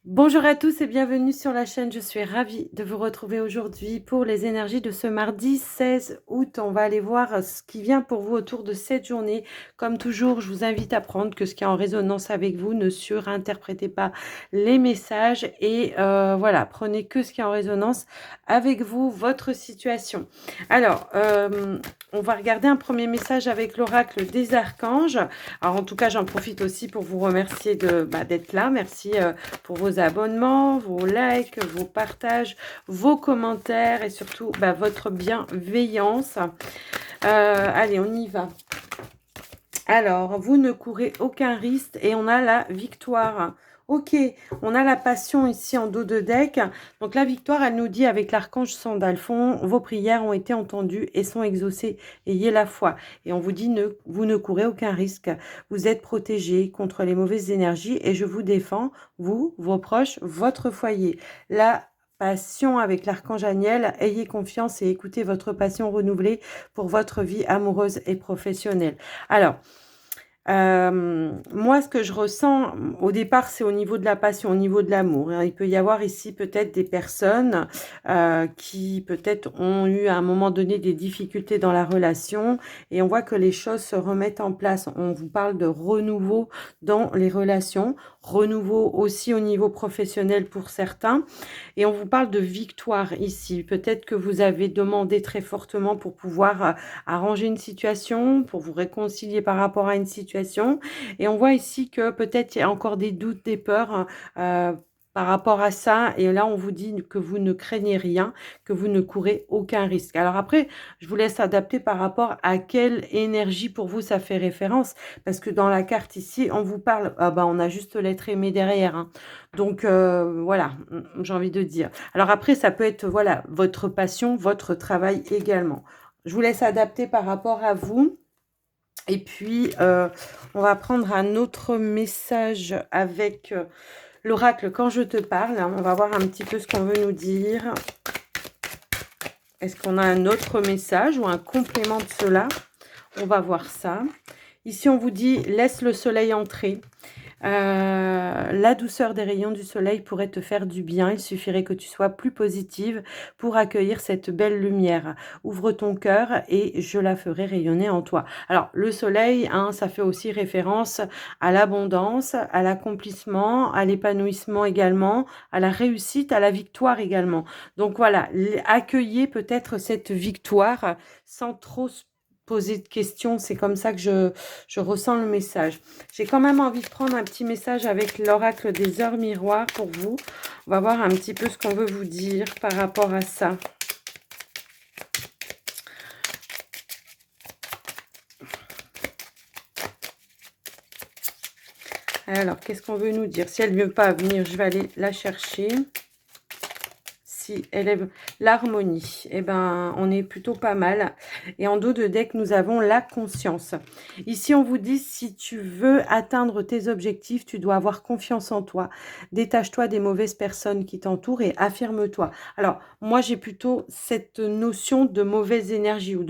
Bonjour à tous et bienvenue sur la chaîne. Je suis ravie de vous retrouver aujourd'hui pour les énergies de ce mardi 16 août. On va aller voir ce qui vient pour vous autour de cette journée. Comme toujours, je vous invite à prendre que ce qui est en résonance avec vous. Ne surinterprétez pas les messages et voilà, prenez que ce qui est en résonance avec vous, votre situation. Alors, on va regarder un premier message avec l'oracle des archanges. Alors, en tout cas, j'en profite aussi pour vous remercier d'être là. Merci pour vos abonnements, vos likes, vos partages, vos commentaires et surtout votre bienveillance. Allez, on y va. Alors, vous ne courez aucun risque et on a la victoire. Ok, on a la passion ici en dos de deck. Donc la victoire, elle nous dit avec l'archange Sandalphon, vos prières ont été entendues et sont exaucées. Ayez la foi. Et on vous dit, vous ne courez aucun risque. Vous êtes protégés contre les mauvaises énergies et je vous défends, vous, vos proches, votre foyer. La passion avec l'archange Aniel, ayez confiance et écoutez votre passion renouvelée pour votre vie amoureuse et professionnelle. Alors, moi, ce que je ressens au départ, c'est au niveau de la passion, au niveau de l'amour, hein. Il peut y avoir ici peut-être des personnes qui peut-être ont eu à un moment donné des difficultés dans la relation et on voit que les choses se remettent en place. On vous parle de renouveau dans les relations, renouveau aussi au niveau professionnel pour certains et on vous parle de victoire ici. Peut-être que vous avez demandé très fortement pour pouvoir arranger une situation, pour vous réconcilier par rapport à une situation. Et on voit ici que peut-être il y a encore des doutes, des peurs par rapport à ça. Et là, on vous dit que vous ne craignez rien, que vous ne courez aucun risque. Alors après, je vous laisse adapter par rapport à quelle énergie pour vous ça fait référence. Parce que dans la carte ici, on vous parle, on a juste l'être aimé derrière, hein. Donc voilà, j'ai envie de dire. Alors après, ça peut être voilà votre passion, votre travail également. Je vous laisse adapter par rapport à vous. Et puis, on va prendre un autre message avec l'oracle quand je te parle. On va voir un petit peu ce qu'on veut nous dire. Est-ce qu'on a un autre message ou un complément de cela? On va voir ça. Ici, on vous dit « Laisse le soleil entrer ». La douceur des rayons du soleil pourrait te faire du bien. Il suffirait que tu sois plus positive pour accueillir cette belle lumière. Ouvre ton cœur et je la ferai rayonner en toi. Alors, le soleil, hein, ça fait aussi référence à l'abondance, à l'accomplissement, à l'épanouissement également, à la réussite, à la victoire également. Donc voilà, accueillez peut-être cette victoire sans trop se poser de questions. C'est comme ça que je ressens le message. J'ai quand même envie de prendre un petit message avec l'oracle des heures miroirs pour vous. On va voir un petit peu ce qu'on veut vous dire par rapport à ça. Alors, qu'est-ce qu'on veut nous dire? Si elle ne veut pas venir, je vais aller la chercher. Si elle est l'harmonie, eh ben, on est plutôt pas mal. Et en dos de deck, nous avons la conscience. Ici, on vous dit, si tu veux atteindre tes objectifs, tu dois avoir confiance en toi. Détache-toi des mauvaises personnes qui t'entourent et affirme-toi. Alors, moi, j'ai plutôt cette notion de mauvaise énergie ou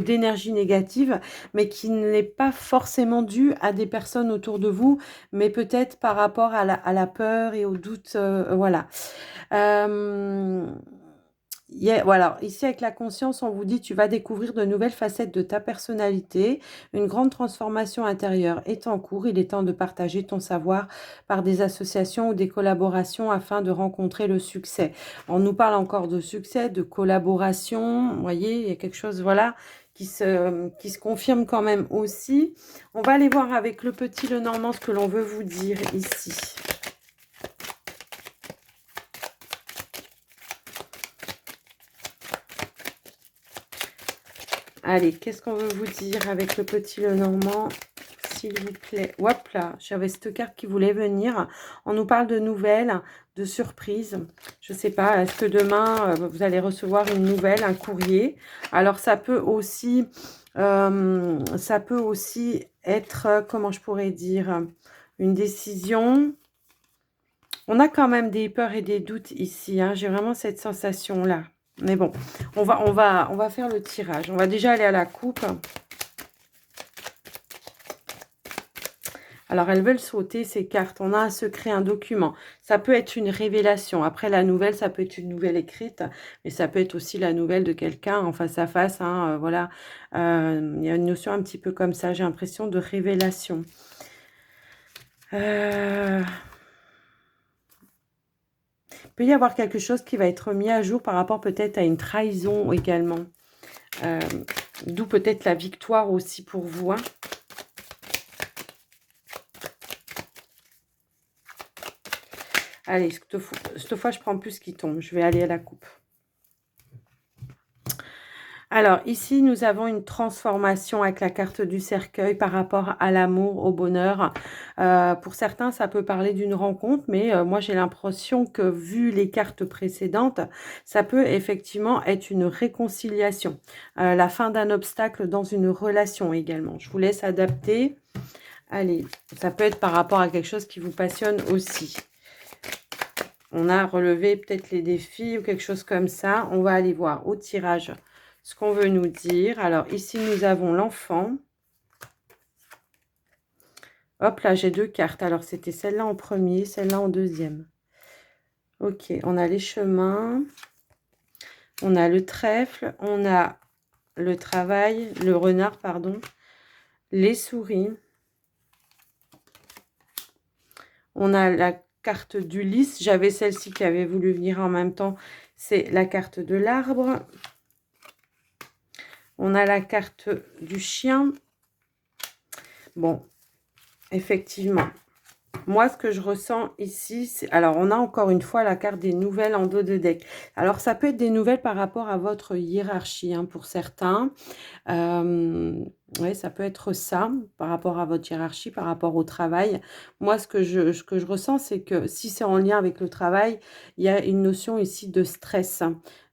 d'énergie négative, mais qui n'est pas forcément due à des personnes autour de vous, mais peut-être par rapport à la peur et au doute, voilà. Voilà, ici avec la conscience, on vous dit tu vas découvrir de nouvelles facettes de ta personnalité. Une grande transformation intérieure est en cours. Il est temps de partager ton savoir par des associations ou des collaborations afin de rencontrer le succès. On nous parle encore de succès, de collaboration. Vous voyez, il y a quelque chose, voilà, qui se confirme quand même aussi. On va aller voir avec le petit Lenormand ce que l'on veut vous dire ici. Allez, qu'est-ce qu'on veut vous dire avec le petit Lenormand, s'il vous plaît? Hop là, j'avais cette carte qui voulait venir. On nous parle de nouvelles, de surprises. Je ne sais pas, est-ce que demain, vous allez recevoir une nouvelle, un courrier? Alors, ça peut aussi être, comment je pourrais dire, une décision. On a quand même des peurs et des doutes ici, hein. J'ai vraiment cette sensation-là. Mais bon, on va faire le tirage. On va déjà aller à la coupe. Alors, elles veulent sauter ces cartes. On a un secret, un document. Ça peut être une révélation. Après, la nouvelle, ça peut être une nouvelle écrite, mais ça peut être aussi la nouvelle de quelqu'un en face à face. Hein, voilà. Il y a une notion un petit peu comme ça, j'ai l'impression, de révélation. Il peut y avoir quelque chose qui va être mis à jour par rapport peut-être à une trahison également. D'où peut-être la victoire aussi pour vous. Hein. Allez, cette fois, je prends plus ce qui tombe. Je vais aller à la coupe. Alors, ici, nous avons une transformation avec la carte du cercueil par rapport à l'amour, au bonheur. Pour certains, ça peut parler d'une rencontre, mais moi, j'ai l'impression que, vu les cartes précédentes, ça peut effectivement être une réconciliation. La fin d'un obstacle dans une relation également. Je vous laisse adapter. Allez, ça peut être par rapport à quelque chose qui vous passionne aussi. On a relevé peut-être les défis ou quelque chose comme ça. On va aller voir au tirage ce qu'on veut nous dire. Alors, ici, nous avons l'enfant. Hop, là, j'ai 2 cartes. Alors, c'était celle-là en premier, celle-là en deuxième. Ok, on a les chemins. On a le trèfle. On a le travail, le renard, pardon. Les souris. On a la carte d'Ulysse. J'avais celle-ci qui avait voulu venir en même temps. C'est la carte de l'arbre. On a la carte du chien. Bon, effectivement. Moi, ce que je ressens ici, c'est... Alors, on a encore une fois la carte des nouvelles en dos de deck. Alors, ça peut être des nouvelles par rapport à votre hiérarchie, hein, pour certains. Oui, ça peut être ça, par rapport à votre hiérarchie, par rapport au travail. Moi, ce que je ressens, c'est que si c'est en lien avec le travail, il y a une notion ici de stress.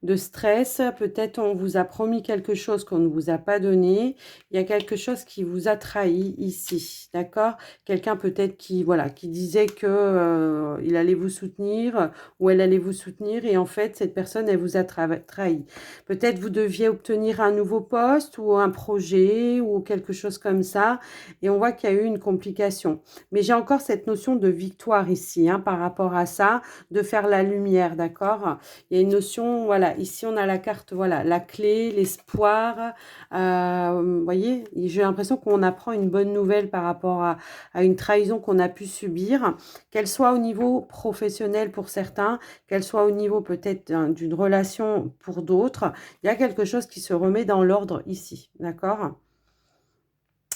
De stress, peut-être on vous a promis quelque chose qu'on ne vous a pas donné. Il y a quelque chose qui vous a trahi ici, d'accord? Quelqu'un peut-être qui, voilà, qui disait que il allait vous soutenir ou elle allait vous soutenir et en fait, cette personne, elle vous a trahi. Peut-être vous deviez obtenir un nouveau poste ou un projet ou quelque chose comme ça. Et on voit qu'il y a eu une complication. Mais j'ai encore cette notion de victoire ici, hein, par rapport à ça, de faire la lumière, d'accord? Il y a une notion, voilà, ici on a la carte, voilà, la clé, l'espoir. Vous voyez, j'ai l'impression qu'on apprend une bonne nouvelle par rapport à une trahison qu'on a pu subir, qu'elle soit au niveau professionnel pour certains, qu'elle soit au niveau peut-être d'une relation pour d'autres. Il y a quelque chose qui se remet dans l'ordre ici, d'accord?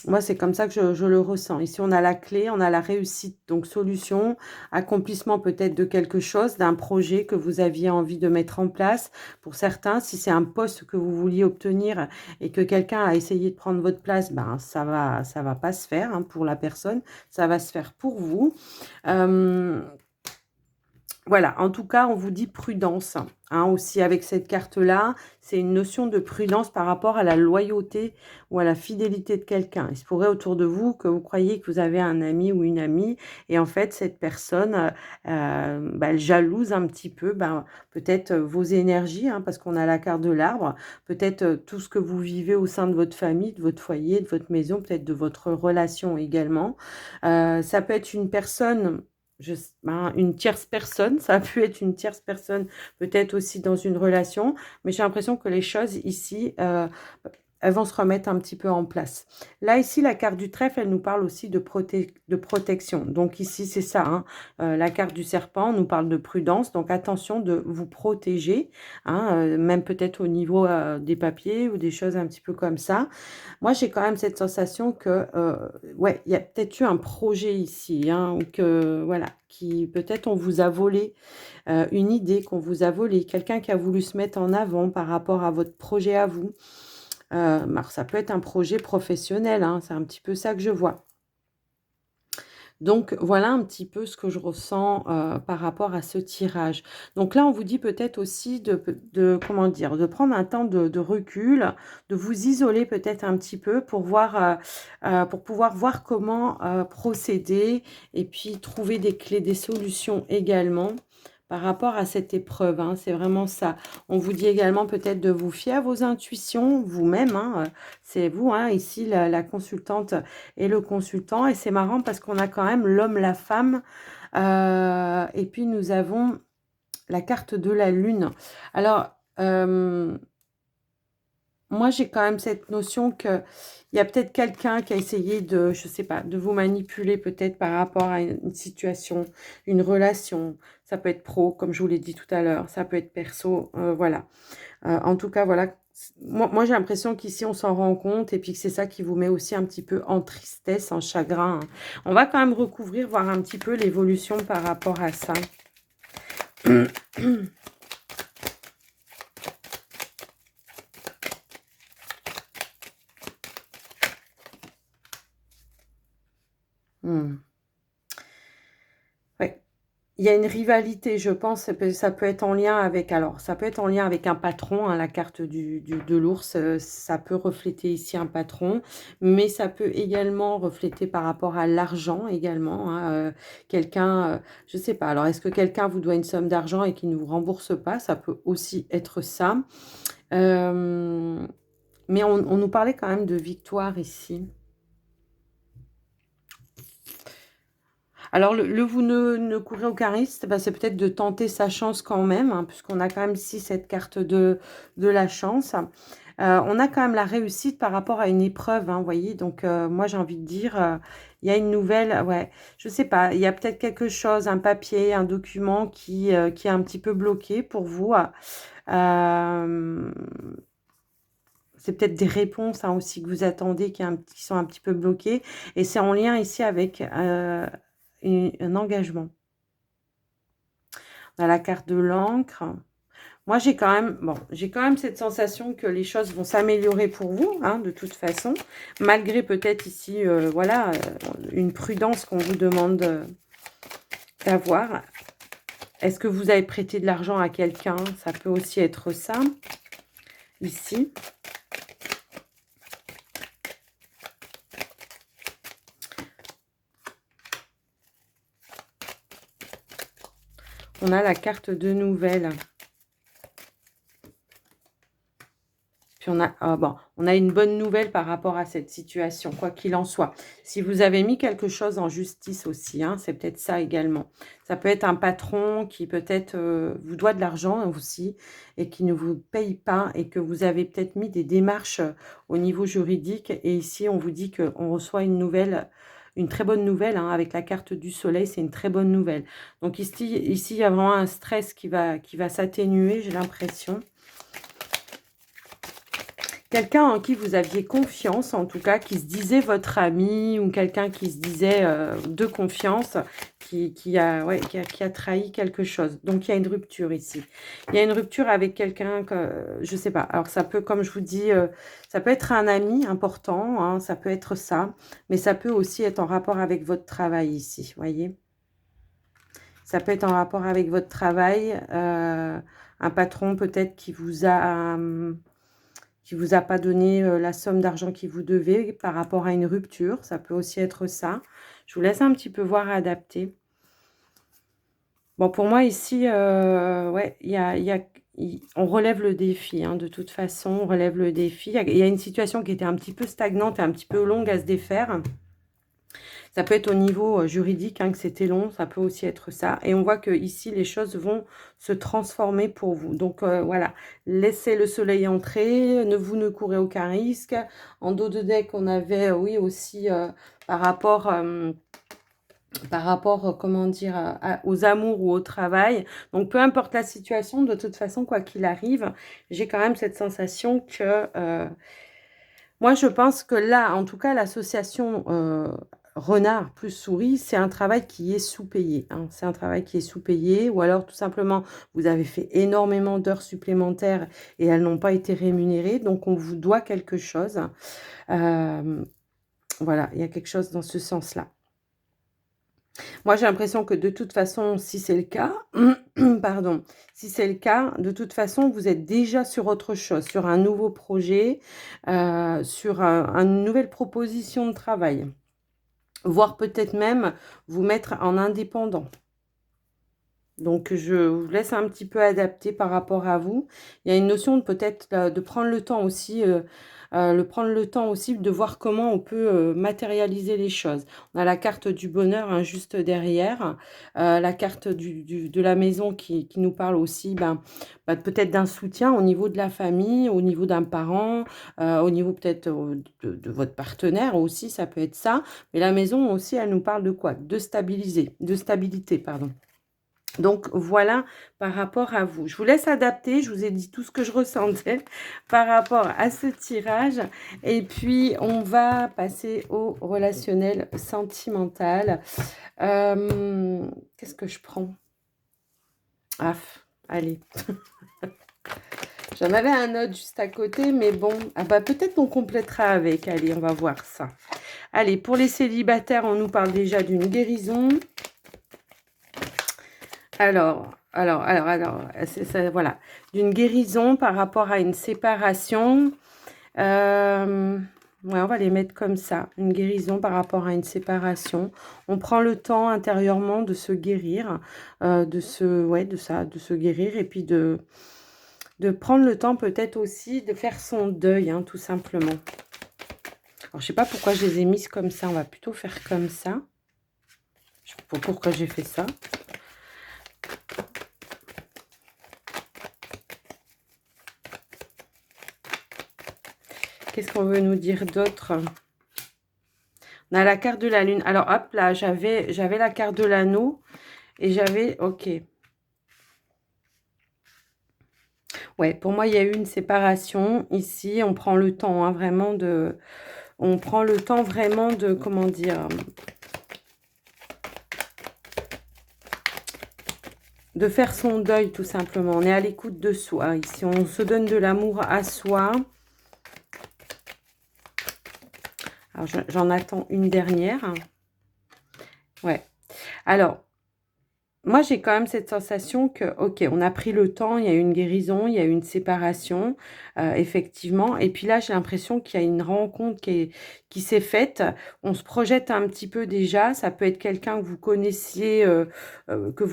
Moi, c'est comme ça que je le ressens. Ici, on a la clé, on a la réussite, donc solution, accomplissement peut-être de quelque chose, d'un projet que vous aviez envie de mettre en place. Pour certains, si c'est un poste que vous vouliez obtenir et que quelqu'un a essayé de prendre votre place, ben ça va pas se faire, hein, pour la personne, ça va se faire pour vous. Voilà, en tout cas, on vous dit prudence, hein, aussi avec cette carte-là. C'est une notion de prudence par rapport à la loyauté ou à la fidélité de quelqu'un. Il se pourrait autour de vous que vous croyez que vous avez un ami ou une amie et en fait, cette personne, elle jalouse un petit peu, peut-être vos énergies, hein, parce qu'on a la carte de l'arbre, peut-être tout ce que vous vivez au sein de votre famille, de votre foyer, de votre maison, peut-être de votre relation également. Ça peut être une personne... une tierce personne, ça a pu être une tierce personne, peut-être aussi dans une relation, mais j'ai l'impression que les choses ici, elles vont se remettre un petit peu en place. Là, ici, la carte du trèfle, elle nous parle aussi de protection. Donc ici, c'est ça, hein, la carte du serpent nous parle de prudence, donc attention de vous protéger, hein, même peut-être au niveau des papiers ou des choses un petit peu comme ça. Moi, j'ai quand même cette sensation que, ouais, il y a peut-être eu un projet ici, hein, ou que, voilà, qui peut-être on vous a volé une idée, qu'on vous a volé, quelqu'un qui a voulu se mettre en avant par rapport à votre projet à vous. Alors, ça peut être un projet professionnel, hein, c'est un petit peu ça que je vois. Donc, voilà un petit peu ce que je ressens par rapport à ce tirage. Donc là, on vous dit peut-être aussi comment dire, de prendre un temps de recul, de vous isoler peut-être un petit peu pour pour pouvoir voir comment procéder et puis trouver des clés, des solutions également par rapport à cette épreuve, hein, c'est vraiment ça. On vous dit également peut-être de vous fier à vos intuitions, vous-même, hein, c'est vous, hein, ici, la consultante et le consultant. Et c'est marrant parce qu'on a quand même l'homme, la femme, et puis nous avons la carte de la lune. Alors, moi, j'ai quand même cette notion que il y a peut-être quelqu'un qui a essayé de, je sais pas, de vous manipuler peut-être par rapport à une situation, une relation. Ça peut être pro, comme je vous l'ai dit tout à l'heure. Ça peut être perso, voilà. En tout cas, voilà. Moi j'ai l'impression qu'ici, on s'en rend compte et puis que c'est ça qui vous met aussi un petit peu en tristesse, en chagrin, hein. On va quand même recouvrir, voir un petit peu l'évolution par rapport à ça. Hmm. Ouais. Il y a une rivalité, je pense, ça peut être en lien avec, alors, ça peut être en lien avec un patron, hein, la carte de l'ours, ça peut refléter ici un patron, mais ça peut également refléter par rapport à l'argent également, hein, quelqu'un, je sais pas, alors est-ce que quelqu'un vous doit une somme d'argent et qui ne vous rembourse pas? Ça peut aussi être ça. Euh, mais on nous parlait quand même de victoire ici. Alors, vous ne courez aucun risque, bah, c'est peut-être de tenter sa chance quand même, hein, puisqu'on a quand même ici cette carte de la chance. On a quand même la réussite par rapport à une épreuve, hein, vous voyez. Donc, moi, j'ai envie de dire, il y a une nouvelle, ouais, je sais pas, il y a peut-être quelque chose, un papier, un document qui est un petit peu bloqué pour vous. Euh, c'est peut-être des réponses, hein, aussi que vous attendez qui sont un petit peu bloquées. Et c'est en lien ici avec un engagement. On a la carte de l'encre. Moi, j'ai quand même, bon, j'ai quand même cette sensation que les choses vont s'améliorer pour vous, hein, de toute façon, malgré peut-être ici, voilà, une prudence qu'on vous demande d'avoir. Est-ce que vous avez prêté de l'argent à quelqu'un? Ça peut aussi être ça, ici. On a la carte de nouvelles. Puis on a une bonne nouvelle par rapport à cette situation, quoi qu'il en soit. Si vous avez mis quelque chose en justice aussi, hein, c'est peut-être ça également. Ça peut être un patron qui peut-être vous doit de l'argent aussi et qui ne vous paye pas et que vous avez peut-être mis des démarches au niveau juridique. Et ici, on vous dit qu'on reçoit une nouvelle, une très bonne nouvelle, hein, avec la carte du soleil, c'est une très bonne nouvelle. Donc ici, il y a vraiment un stress qui va s'atténuer, j'ai l'impression. Quelqu'un en qui vous aviez confiance, en tout cas, qui se disait votre ami, ou quelqu'un qui se disait de confiance, ouais, qui a trahi quelque chose. Donc, il y a une rupture ici. Il y a une rupture avec quelqu'un que, je sais pas. Alors, ça peut, comme je vous dis, ça peut être un ami important, hein, ça peut être ça, mais ça peut aussi être en rapport avec votre travail ici, voyez. Ça peut être en rapport avec votre travail, un patron peut-être qui vous a pas donné la somme d'argent qu'il vous devait par rapport à une rupture. Ça peut aussi être ça. Je vous laisse un petit peu voir, adapter. Bon, pour moi, ici, ouais, on relève le défi, hein, de toute façon, on relève le défi. Il y a une situation qui était un petit peu stagnante et un petit peu longue à se défaire. Ça peut être au niveau juridique, hein, que c'était long, ça peut aussi être ça. Et on voit que ici, les choses vont se transformer pour vous. Donc voilà, laissez le soleil entrer, vous ne courez aucun risque. En dos de deck, on avait, oui, aussi par rapport, comment dire, aux amours ou au travail. Donc, peu importe la situation, de toute façon, quoi qu'il arrive, j'ai quand même cette sensation que moi, je pense que là, en tout cas, l'association renard plus souris, c'est un travail qui est sous-payé, hein. C'est un travail qui est sous-payé, ou alors tout simplement, vous avez fait énormément d'heures supplémentaires et elles n'ont pas été rémunérées, donc on vous doit quelque chose. Euh, voilà, il y a quelque chose dans ce sens-là. Moi, j'ai l'impression que de toute façon, si c'est le cas, pardon, si c'est le cas, de toute façon, vous êtes déjà sur autre chose, sur un nouveau projet, sur une nouvelle proposition de travail, voire peut-être même vous mettre en indépendant. Donc, je vous laisse un petit peu adapter par rapport à vous. Il y a une notion de peut-être de prendre le temps aussi, prendre le temps aussi de voir comment on peut matérialiser les choses. On a la carte du bonheur hein, juste derrière, la carte de la maison qui nous parle aussi peut-être d'un soutien au niveau de la famille, au niveau d'un parent, au niveau peut-être de votre partenaire aussi, ça peut être ça. Mais la maison aussi, elle nous parle de quoi? De stabilité, pardon. Donc voilà par rapport à vous. Je vous laisse adapter. Je vous ai dit tout ce que je ressentais par rapport à ce tirage. Et puis, on va passer au relationnel sentimental. Qu'est-ce que je prends? Ah, allez. J'en avais un autre juste à côté, mais bon. Ah bah peut-être on complétera avec. Allez, on va voir ça. Allez, pour les célibataires, on nous parle déjà d'une guérison. Alors, ça, voilà, d'une guérison par rapport à une séparation. Ouais, on va les mettre comme ça, une guérison par rapport à une séparation. On prend le temps intérieurement de se guérir, de se guérir et puis de prendre le temps peut-être aussi de faire son deuil, hein, tout simplement. Alors, je sais pas pourquoi je les ai mises comme ça, on va plutôt faire comme ça. Je sais pas pourquoi j'ai fait ça. Qu'est-ce qu'on veut nous dire d'autre? On a la carte de la lune. Alors, hop, là, j'avais la carte de l'anneau et j'avais... Ok. Ouais, pour moi, il y a eu une séparation. Ici, on prend le temps, hein, vraiment de... On prend le temps vraiment de... Comment dire? De faire son deuil, tout simplement. On est à l'écoute de soi. Ici, on se donne de l'amour à soi. Alors, j'en attends une dernière. Ouais. Alors, moi, j'ai quand même cette sensation que, ok, on a pris le temps, il y a eu une guérison, il y a eu une séparation, effectivement. Et puis là, j'ai l'impression qu'il y a une rencontre qui s'est faite. On se projette un petit peu déjà. Ça peut être quelqu'un que vous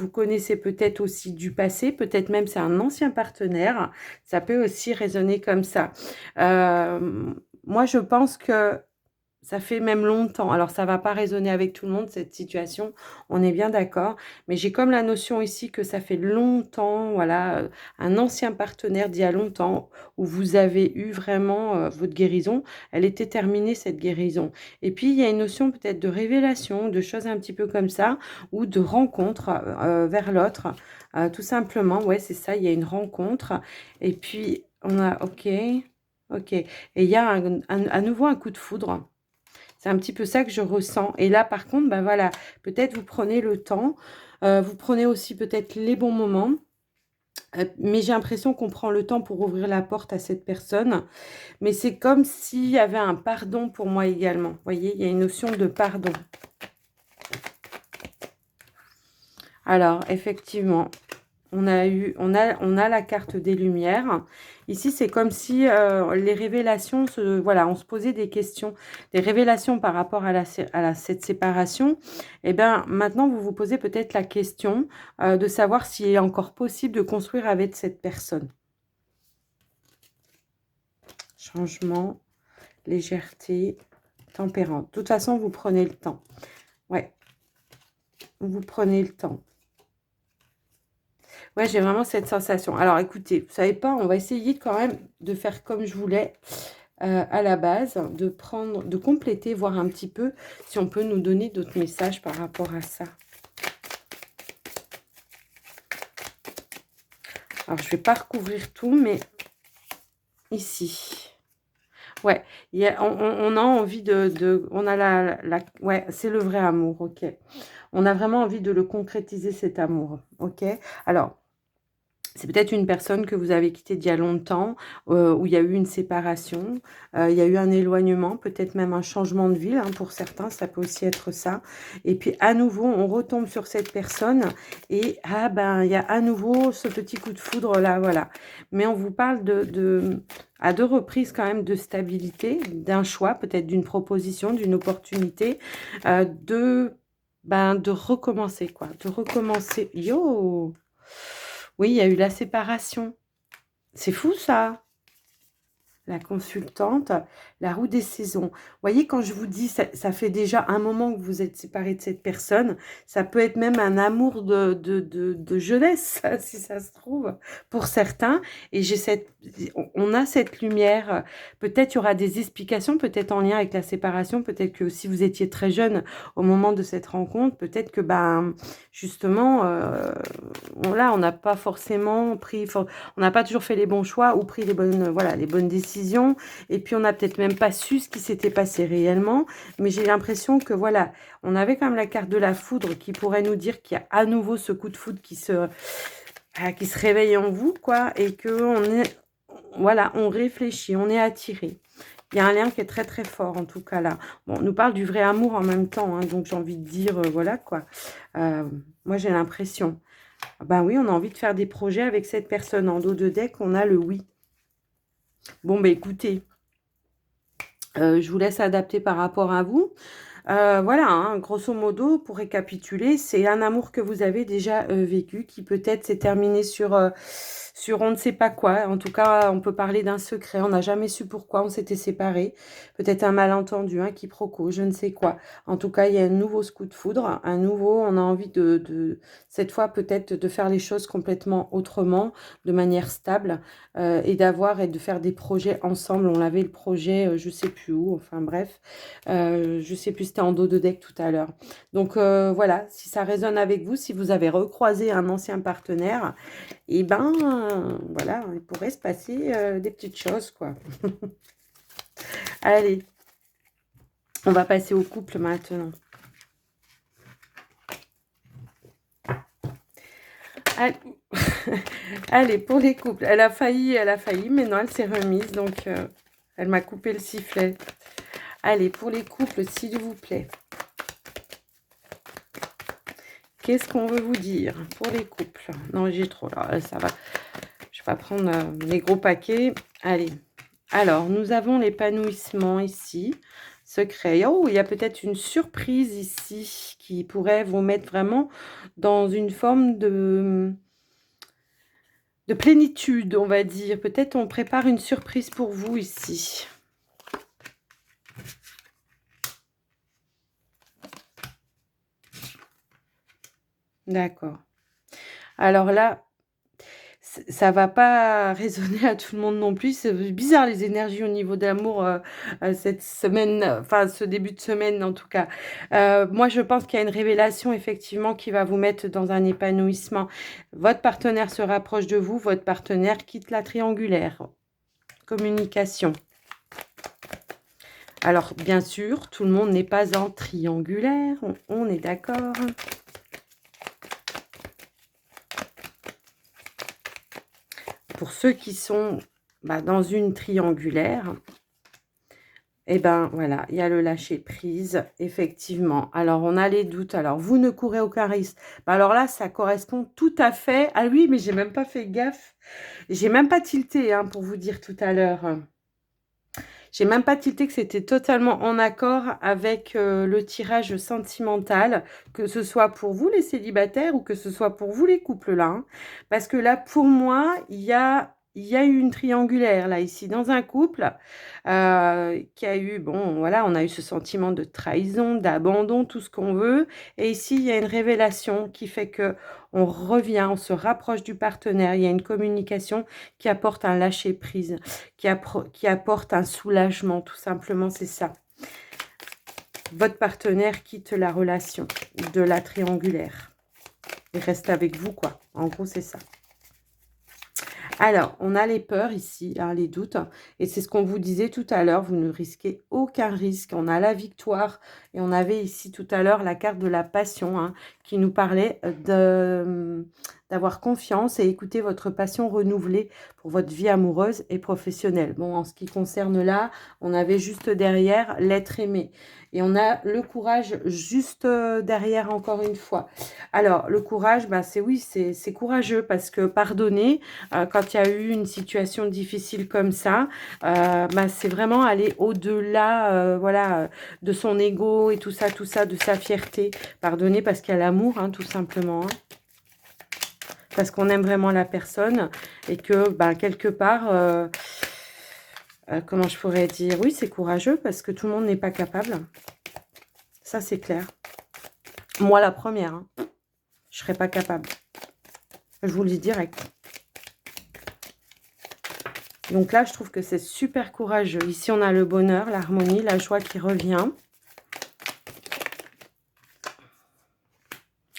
connaissez peut-être aussi du passé. Peut-être même c'est un ancien partenaire. Ça peut aussi résonner comme ça. Moi, je pense que ça fait même longtemps. Alors, ça va pas résonner avec tout le monde, cette situation. On est bien d'accord. Mais j'ai comme la notion ici que ça fait longtemps, voilà, un ancien partenaire d'il y a longtemps où vous avez eu vraiment votre guérison. Elle était terminée, cette guérison. Et puis, il y a une notion peut-être de révélation, de choses un petit peu comme ça, ou de rencontre vers l'autre. Tout simplement, ouais, c'est ça, il y a une rencontre. Et puis, on a, ok, ok. Et il y a à nouveau un coup de foudre. C'est un petit peu ça que je ressens. Et là, par contre, ben voilà, peut-être vous prenez le temps. Vous prenez aussi peut-être les bons moments. Mais j'ai l'impression qu'on prend le temps pour ouvrir la porte à cette personne. Mais c'est comme s'il y avait un pardon pour moi également. Vous voyez, il y a une notion de pardon. Alors, effectivement, on a la carte des lumières. Ici, c'est comme si les révélations, voilà, on se posait des questions, des révélations par rapport à cette séparation. Et bien, maintenant, vous vous posez peut-être la question de savoir s'il est encore possible de construire avec cette personne. Changement, légèreté, tempérance. De toute façon, vous prenez le temps. Ouais, vous prenez le temps. Ouais, j'ai vraiment cette sensation. Alors, écoutez, vous savez pas, on va essayer quand même de faire comme je voulais à la base, de compléter, voir un petit peu si on peut nous donner d'autres messages par rapport à ça. Alors, je vais pas recouvrir tout, mais ici. Ouais, on a envie on a ouais, c'est le vrai amour, ok. On a vraiment envie de le concrétiser, cet amour, ok. Alors, c'est peut-être une personne que vous avez quittée d'il y a longtemps, où il y a eu une séparation, il y a eu un éloignement, peut-être même un changement de ville, hein, pour certains, ça peut aussi être ça. Et puis à nouveau, on retombe sur cette personne et ah ben, il y a à nouveau ce petit coup de foudre là, voilà. Mais on vous parle à deux reprises quand même de stabilité, d'un choix, peut-être d'une proposition, d'une opportunité, de recommencer quoi, de recommencer. Yo! Oui, il y a eu la séparation. C'est fou ça. La consultante, la roue des saisons. Vous voyez, quand je vous dis, ça fait déjà un moment que vous êtes séparés de cette personne. Ça peut être même un amour de jeunesse, si ça se trouve, pour certains. Et on a cette lumière. Peut-être il y aura des explications, peut-être en lien avec la séparation. Peut-être que si vous étiez très jeune au moment de cette rencontre, peut-être que, ben, justement, là, on n'a pas forcément on n'a pas toujours fait les bons choix ou pris les bonnes, voilà, les bonnes décisions. Et puis, on n'a peut-être même pas su ce qui s'était passé réellement. Mais j'ai l'impression que, voilà, on avait quand même la carte de la foudre qui pourrait nous dire qu'il y a à nouveau ce coup de foudre qui se réveille en vous, quoi. Et que voilà, on réfléchit, on est attiré. Il y a un lien qui est très, très fort, en tout cas, là. Bon, on nous parle du vrai amour en même temps, hein, donc j'ai envie de dire, voilà, quoi. Moi, j'ai l'impression. Ben oui, on a envie de faire des projets avec cette personne. En dos de deck, on a le oui. Bon, ben écoutez, je vous laisse adapter par rapport à vous. Voilà, hein, grosso modo, pour récapituler, c'est un amour que vous avez déjà vécu, qui peut-être s'est terminé sur on ne sait pas quoi. En tout cas, on peut parler d'un secret. On n'a jamais su pourquoi on s'était séparés. Peut-être un malentendu, un quiproquo, je ne sais quoi. En tout cas, il y a un nouveau coup de foudre, un nouveau. On a envie cette fois peut-être de faire les choses complètement autrement, de manière stable, et de faire des projets ensemble. On avait le projet, je sais plus où. Enfin bref, je sais plus. C'était en dos de deck tout à l'heure. Donc voilà, si ça résonne avec vous, si vous avez recroisé un ancien partenaire, et ben voilà, il pourrait se passer des petites choses, quoi. Allez, on va passer au couple maintenant. Allez, allez, pour les couples. Elle a failli, mais non, elle s'est remise, donc elle m'a coupé le sifflet. Allez, pour les couples, s'il vous plaît. Qu'est-ce qu'on veut vous dire pour les couples? Non, j'ai trop là, ça va. Je vais pas prendre les gros paquets. Allez. Alors, nous avons l'épanouissement ici. Secret. Oh, il y a peut-être une surprise ici qui pourrait vous mettre vraiment dans une forme de plénitude, on va dire. Peut-être on prépare une surprise pour vous ici. D'accord. Alors là, ça va pas résonner à tout le monde non plus. C'est bizarre les énergies au niveau d'amour cette semaine, enfin ce début de semaine en tout cas. Moi, je pense qu'il y a une révélation effectivement qui va vous mettre dans un épanouissement. Votre partenaire se rapproche de vous, votre partenaire quitte la triangulaire. Communication. Alors, bien sûr, tout le monde n'est pas en triangulaire, on est d'accord. Pour ceux qui sont dans une triangulaire, et ben voilà, il y a le lâcher prise, effectivement. Alors, on a les doutes. Alors, vous ne courez aucun risque. Alors là, ça correspond tout à fait à lui, mais j'ai même pas fait gaffe. J'ai même pas tilté, hein, pour vous dire tout à l'heure. J'ai même pas tilté que c'était totalement en accord avec le tirage sentimental, que ce soit pour vous les célibataires ou que ce soit pour vous les couples là. Hein. Parce que là, pour moi, il y a eu une triangulaire là ici dans un couple qui a eu, bon voilà, on a eu ce sentiment de trahison, d'abandon, tout ce qu'on veut. Et ici, il y a une révélation qui fait que on revient, on se rapproche du partenaire. Il y a une communication qui apporte un lâcher-prise, qui apporte un soulagement, tout simplement, c'est ça. Votre partenaire quitte la relation de la triangulaire. Il reste avec vous, quoi. En gros, c'est ça. Alors, on a les peurs ici, hein, les doutes. Et c'est ce qu'on vous disait tout à l'heure. Vous ne risquez aucun risque. On a la victoire. Et on avait ici tout à l'heure la carte de la passion hein, qui nous parlait d'avoir confiance et écouter votre passion renouvelée pour votre vie amoureuse et professionnelle. Bon, en ce qui concerne là, on avait juste derrière l'être aimé. Et on a le courage juste derrière encore une fois. Alors, le courage, c'est courageux parce que pardonner, quand il y a eu une situation difficile comme ça, c'est vraiment aller au-delà voilà, de son ego et tout ça, de sa fierté. Pardonner parce qu'il y a l'amour, hein, tout simplement. Hein. parce qu'on aime vraiment la personne et que, ben, quelque part, comment je pourrais dire? Oui, c'est courageux parce que tout le monde n'est pas capable. Ça, c'est clair. Moi, la première, hein, je serais pas capable. Je vous le dis direct. Donc là, je trouve que c'est super courageux. Ici, on a le bonheur, l'harmonie, la joie qui revient.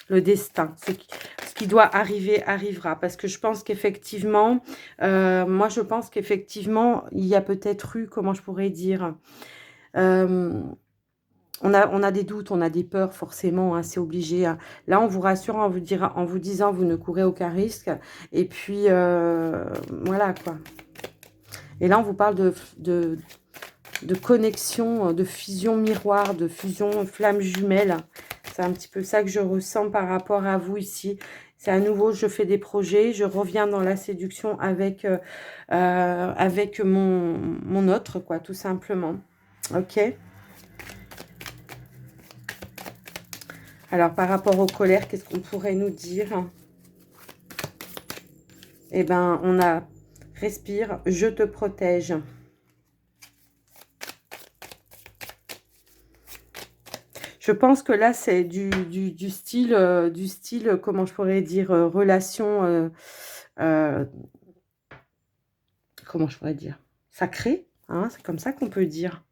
Le destin. Ce qui doit arriver, arrivera. Parce que je pense qu'effectivement, moi, je pense qu'effectivement, il y a peut-être eu, comment je pourrais dire, on a des doutes, on a des peurs, forcément, hein, c'est obligé. Hein. Là, on vous rassure en vous disant, vous ne courez aucun risque. Et puis, voilà, quoi. Et là, on vous parle de connexion, de fusion miroir, de fusion flamme jumelle. C'est un petit peu ça que je ressens par rapport à vous ici. C'est à nouveau, je fais des projets, je reviens dans la séduction avec, avec mon autre, quoi, tout simplement. Ok. Alors, par rapport aux colères, qu'est-ce qu'on pourrait nous dire? Eh bien, on a respire, je te protège. Je pense que là, c'est du style, comment je pourrais dire, relation, comment je pourrais dire, sacrée, hein, c'est comme ça qu'on peut dire.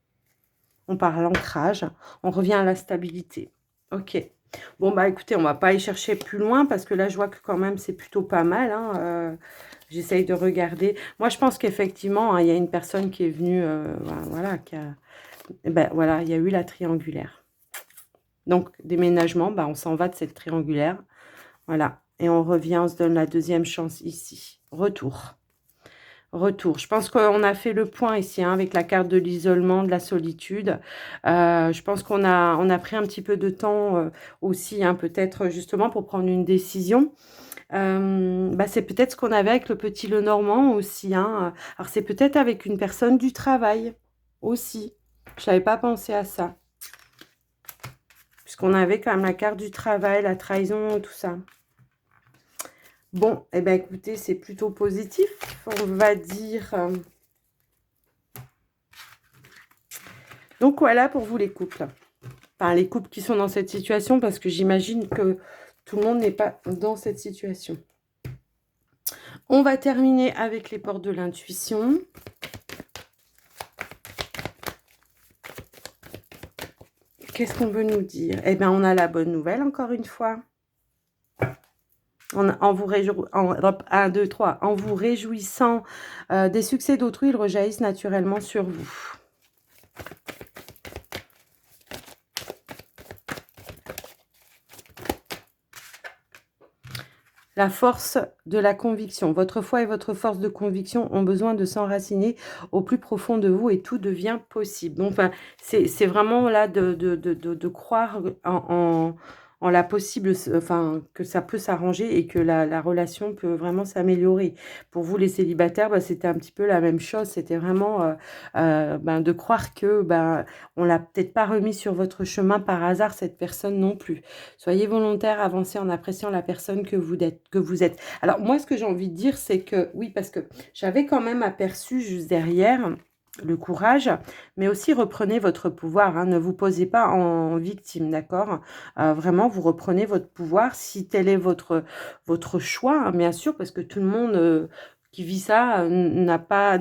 On parle l'ancrage, on revient à la stabilité. Ok. Bon, bah écoutez, on va pas aller chercher plus loin parce que là, je vois que quand même, c'est plutôt pas mal. Hein, j'essaye de regarder. Moi, je pense qu'effectivement, hein, il y a une personne qui est venue, voilà, qui a... Ben voilà, il y a eu la triangulaire. Donc, déménagement, bah, on s'en va de cette triangulaire. Voilà. Et on revient, on se donne la deuxième chance ici. Retour. Retour. Je pense qu'on a fait le point ici, hein, avec la carte de l'isolement, de la solitude. Je pense on a pris un petit peu de temps aussi, hein, peut-être justement pour prendre une décision. Bah, c'est peut-être ce qu'on avait avec le petit Lenormand aussi. Hein. Alors, c'est peut-être avec une personne du travail aussi. Je n'avais pas pensé à ça. Puisqu'on avait quand même la carte du travail, la trahison, tout ça. Bon, eh bien, écoutez, c'est plutôt positif, on va dire. Donc, voilà pour vous les couples. Enfin, les couples qui sont dans cette situation, parce que j'imagine que tout le monde n'est pas dans cette situation. On va terminer avec les portes de l'intuition. Qu'est-ce qu'on veut nous dire? Eh bien, on a la bonne nouvelle, encore une fois. En vous réjouissant des succès d'autrui, ils rejaillissent naturellement sur vous. La force de la conviction. Votre foi et votre force de conviction ont besoin de s'enraciner au plus profond de vous et tout devient possible. Donc, enfin, c'est vraiment là de croire en la possible, enfin, que ça peut s'arranger et que la relation peut vraiment s'améliorer. Pour vous, les célibataires, bah, c'était un petit peu la même chose. C'était vraiment ben, de croire que ben, on l'a peut-être pas remis sur votre chemin par hasard, cette personne non plus. Soyez volontaire, avancez en appréciant la personne que vous êtes. Alors, moi, ce que j'ai envie de dire, c'est que, oui, parce que j'avais quand même aperçu juste derrière le courage, mais aussi reprenez votre pouvoir, hein, ne vous posez pas en victime, d'accord? Vraiment, vous reprenez votre pouvoir si tel est votre choix, hein, bien sûr, parce que tout le monde qui vit ça n'est pas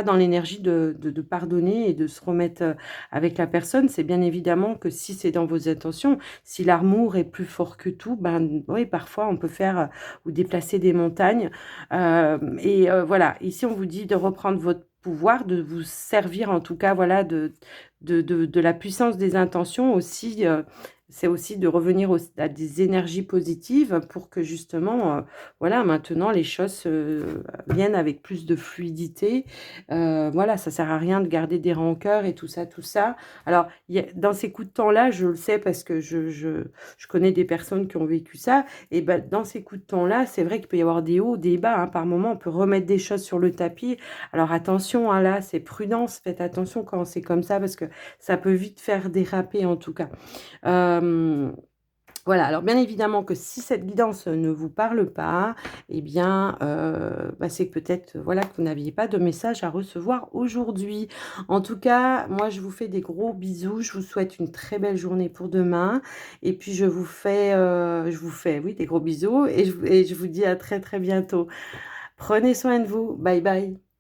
dans l'énergie de pardonner et de se remettre avec la personne. C'est bien évidemment que si c'est dans vos intentions, si l'amour est plus fort que tout, ben oui, parfois on peut faire ou déplacer des montagnes. Voilà, ici on vous dit de reprendre votre pouvoir, de vous servir en tout cas, voilà, de la puissance des intentions aussi. C'est aussi de revenir à des énergies positives pour que justement, voilà, maintenant les choses viennent avec plus de fluidité. Voilà, ça sert à rien de garder des rancœurs et tout ça, tout ça. Alors, dans ces coups de temps-là, je le sais parce que je connais des personnes qui ont vécu ça. Et ben, dans ces coups de temps-là, c'est vrai qu'il peut y avoir des hauts, des bas. Hein. Par moment, on peut remettre des choses sur le tapis. Alors, attention, hein, là, c'est prudence. Faites attention quand c'est comme ça parce que ça peut vite faire déraper en tout cas. Voilà, alors bien évidemment que si cette guidance ne vous parle pas, eh bien, bah, c'est que peut-être, voilà, que vous n'aviez pas de message à recevoir aujourd'hui. En tout cas, moi, je vous fais des gros bisous. Je vous souhaite une très belle journée pour demain et puis je vous fais, oui, des gros bisous et je vous dis à très, très bientôt. Prenez soin de vous. Bye bye.